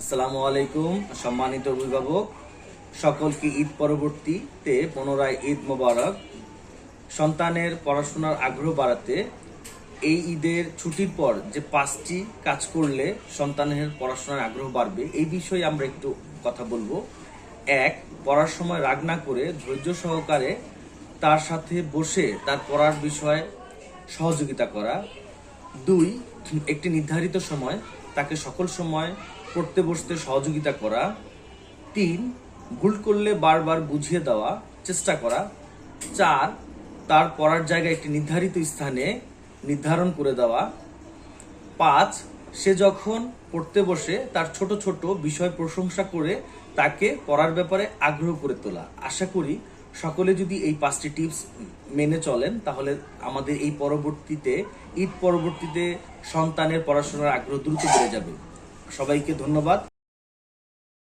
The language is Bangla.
আসসালামু আলাইকুম। সম্মানিত অভিভাবক সকলকে ঈদ পরবর্তীতে পুনরায় ঈদ মোবারক। সন্তানের পড়াশোনার আগ্রহ বাড়াতে এই ঈদের ছুটির পর যে 5টি কাজ করলে সন্তানের পড়াশোনার আগ্রহ বাড়বে এই বিষয়ে আমরা একটু কথা বলবো। 1, পড়ার সময় রাগ না করে ধৈর্য সহকারে তার সাথে বসে তার পড়ার বিষয়ে সহযোগিতা করা। 2, একটি নির্ধারিত সময় তাকে সকল সময় পড়তে বসতে সহযোগিতা করা। 3, ভুল করলে বারবার বুঝিয়ে দেওয়া চেষ্টা করা। 4, তার পড়ার জায়গায় একটি নির্ধারিত স্থানে নির্ধারণ করে দেওয়া। 5, সে যখন পড়তে বসে তার ছোট ছোট বিষয় প্রশংসা করে তাকে পড়ার ব্যাপারে আগ্রহ করে তোলা। আশা করি সকলে যদি এই 5টি টিপস মেনে চলেন তাহলে আমাদের এই ঈদ পরবর্তীতে সন্তানের পড়াশোনার আগ্রহ দ্রুত বেড়ে যাবে। সবাইকে ধন্যবাদ।